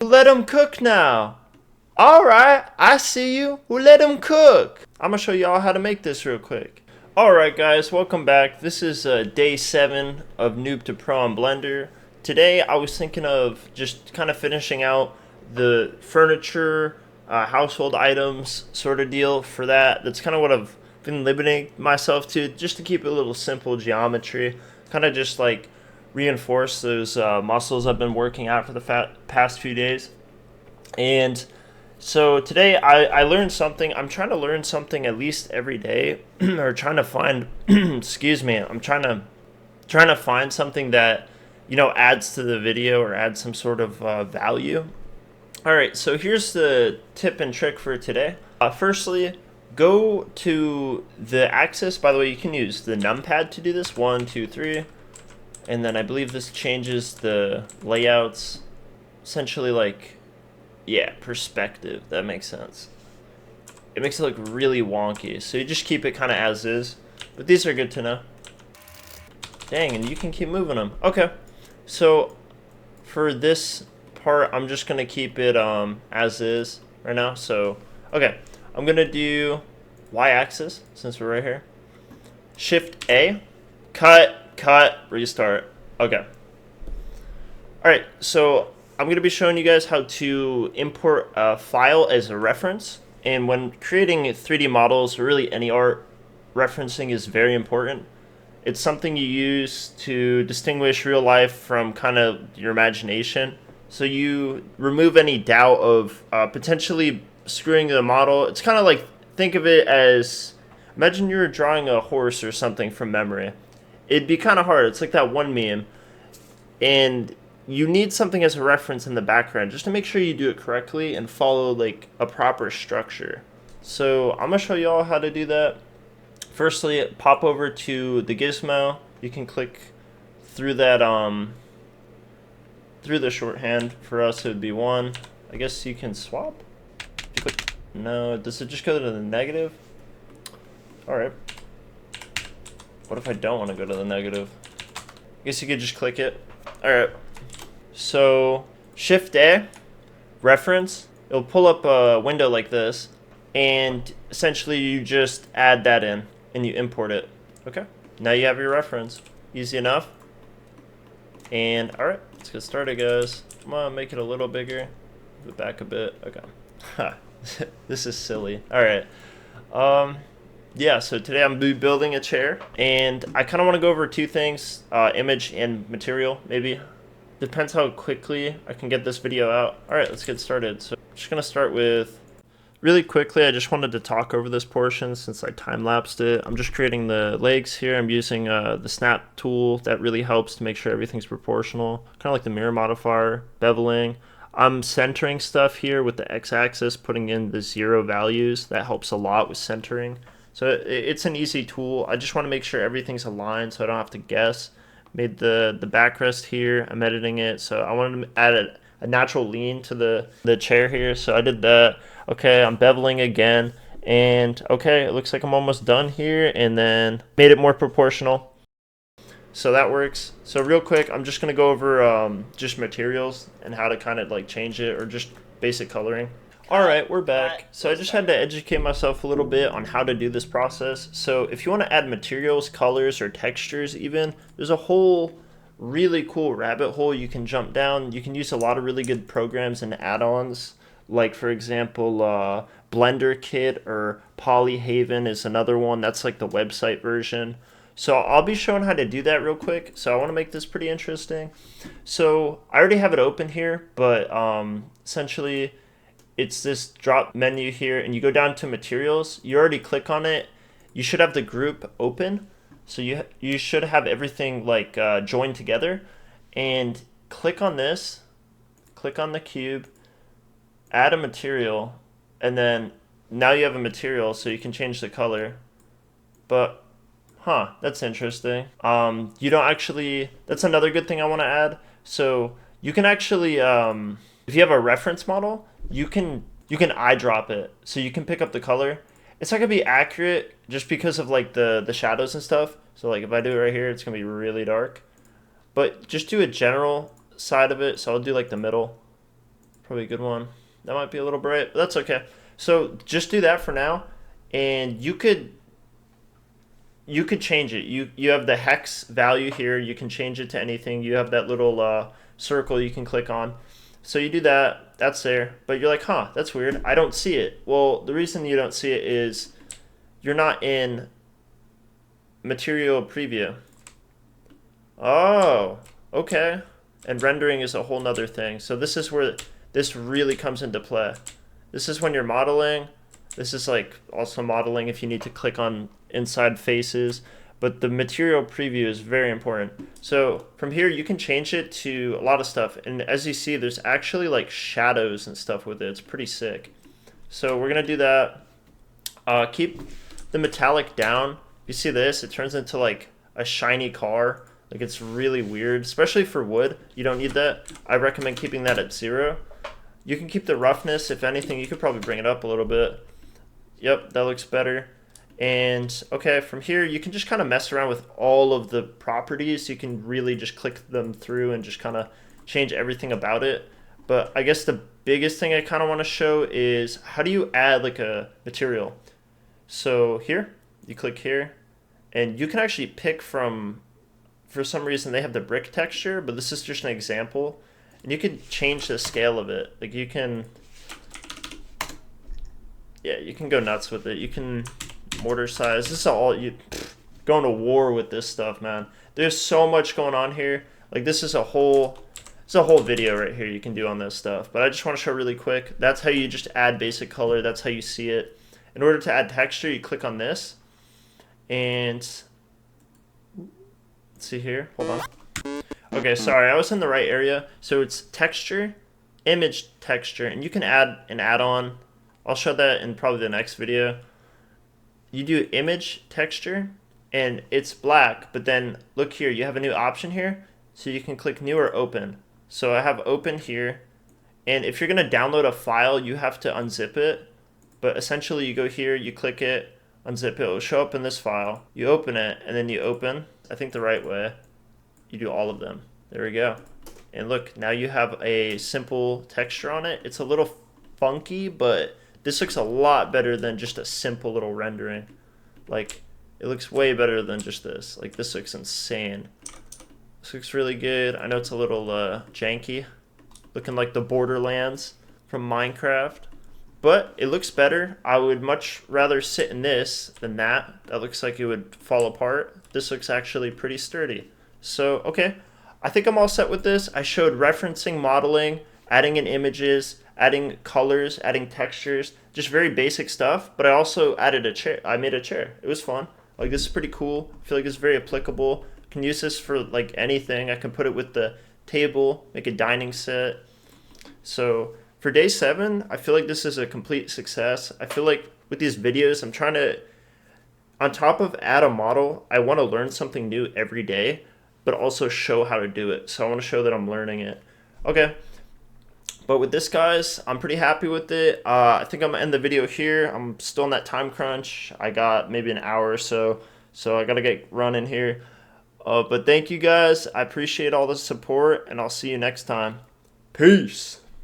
Let them cook now. Alright, I see you. Well, let them cook. I'm gonna show y'all how to make this real quick. Alright guys, welcome back. This is day 7 of Noob to Pro on Blender. Today I was thinking of just kind of finishing out the furniture, household items sort of deal for that. That's kind of what I've been limiting myself to, just to keep it a little simple geometry. Kind of just like reinforce those muscles I've been working out for the past few days. And so today I learned something. I'm trying to learn something at least every day, or trying to find. Excuse me. I'm trying to find something that adds to the video or adds some sort of value. All right. So here's the tip and trick for today. Firstly, go to the axis. By the way, you can use the numpad to do this. 1, 2, 3, and then I believe this changes the layouts. Essentially, like. Yeah, perspective. That makes sense. It makes it look really wonky. So you just keep it kind of as is. But these are good to know. Dang, and you can keep moving them. Okay. So for this part, I'm just going to keep it as is right now. So, okay. I'm going to do y-axis since we're right here. Shift A. Cut, restart. Okay. Alright, so I'm going to be showing you guys how to import a file as a reference. And when creating 3D models, or really any art, referencing is very important. It's something you use to distinguish real life from kind of your imagination. So you remove any doubt of potentially screwing the model. It's kind of like, think of it as, imagine you're drawing a horse or something from memory. It'd be kind of hard. It's like that one meme. And you need something as a reference in the background just to make sure you do it correctly and follow like a proper structure. So I'm gonna show you all how to do that. Firstly, pop over to the gizmo. You can click through that through the shorthand. For us it would be 1. I guess you can swap. No, does it just go to the negative? Alright. What if I don't want to go to the negative? I guess you could just click it. Alright. So Shift A, reference, it'll pull up a window like this, and essentially you just add that in and you import it. Okay, now you have your reference. Easy enough. And alright, let's get started, guys. Come on, make it a little bigger. Move it back a bit. Okay. This is silly. Alright. Yeah, so today I'm building a chair, and I kind of want to go over 2 things, image and material, maybe. Depends how quickly I can get this video out. Alright, let's get started. So I'm just going to start with, really quickly, I just wanted to talk over this portion since I time-lapsed it. I'm just creating the legs here. I'm using the snap tool. That really helps to make sure everything's proportional. Kind of like the mirror modifier, beveling. I'm centering stuff here with the x-axis, putting in the 0 values. That helps a lot with centering. So it's an easy tool. I just want to make sure everything's aligned so I don't have to guess. Made the backrest here. I'm editing it, so I wanted to add a natural lean to the chair here, so I did that. Okay, I'm beveling again, and okay, it looks like I'm almost done here, and then made it more proportional. So that works. So real quick, I'm just gonna go over just materials and how to kind of like change it, or just basic coloring. Alright, we're back. So I just had to educate myself a little bit on how to do this process. So if you want to add materials, colors, or textures even, there's a whole really cool rabbit hole you can jump down. You can use a lot of really good programs and add-ons. Like for example, Blender Kit or Polyhaven is another one. That's like the website version. So I'll be showing how to do that real quick. So I want to make this pretty interesting. So I already have it open here, but essentially it's this drop menu here, and you go down to materials. You already click on it. You should have the group open, so you should have everything like joined together. And click on this, click on the cube, add a material, and then now you have a material, so you can change the color. But that's interesting. You don't actually. That's another good thing I want to add. So you can actually, if you have a reference model, you can eyedrop it, so you can pick up the color. It's not gonna be accurate just because of like the shadows and stuff. So like if I do it right here, it's gonna be really dark. But just do a general side of it. So I'll do like the middle. Probably a good one. That might be a little bright, but that's okay. So just do that for now, and you could change it. You have the hex value here. You can change it to anything. You have that little circle you can click on. So you do that. That's there. But you're like, huh, that's weird. I don't see it. Well, the reason you don't see it is you're not in material preview. Oh, okay. And rendering is a whole nother thing. So this is where this really comes into play. This is when you're modeling. This is like also modeling if you need to click on inside faces. But the material preview is very important. So from here, you can change it to a lot of stuff. And as you see, there's actually like shadows and stuff with it. It's pretty sick. So we're going to do that. Keep the metallic down. You see this? It turns into like a shiny car. Like it's really weird, especially for wood. You don't need that. I recommend keeping that at 0. You can keep the roughness. If anything, you could probably bring it up a little bit. Yep, that looks better. And okay, from here, you can just kind of mess around with all of the properties. You can really just click them through and just kind of change everything about it. But I guess the biggest thing I kind of want to show is how do you add like a material? So here, you click here, and you can actually pick from, for some reason they have the brick texture, but this is just an example. And you can change the scale of it. Like you can, yeah, you can go nuts with it. You can mortar size. This is all going to war with this stuff, man. There's so much going on here. Like this is a whole video right here you can do on this stuff. But I just want to show really quick. That's how you just add basic color. That's how you see it. In order to add texture, you click on this, and let's see here. Hold on. Okay, sorry, I was in the right area. So it's texture, image texture, and you can add an add-on. I'll show that in probably the next video. You do image texture, and it's black, but then look here, you have a new option here. So you can click new or open. So I have open here, and if you're gonna download a file, you have to unzip it. But essentially you go here, you click it, unzip it, it'll show up in this file. You open it, and then you open, I think the right way. You do all of them. There we go. And look, now you have a simple texture on it. It's a little funky, but this looks a lot better than just a simple little rendering. Like, it looks way better than just this. Like, this looks insane. This looks really good. I know it's a little janky, looking like the Borderlands from Minecraft. But it looks better. I would much rather sit in this than that. That looks like it would fall apart. This looks actually pretty sturdy. So, okay. I think I'm all set with this. I showed referencing, modeling, adding in images, adding colors, adding textures, just very basic stuff. But I also added a chair. I made a chair. It was fun. Like, this is pretty cool. I feel like it's very applicable. I can use this for like anything. I can put it with the table, make a dining set. So for day 7, I feel like this is a complete success. I feel like with these videos, I'm trying to, on top of add a model, I want to learn something new every day, but also show how to do it. So I want to show that I'm learning it. Okay. But with this, guys, I'm pretty happy with it. I think I'm going to end the video here. I'm still on that time crunch. I got maybe an hour or so, so I got to get running here. But thank you, guys. I appreciate all the support, and I'll see you next time. Peace.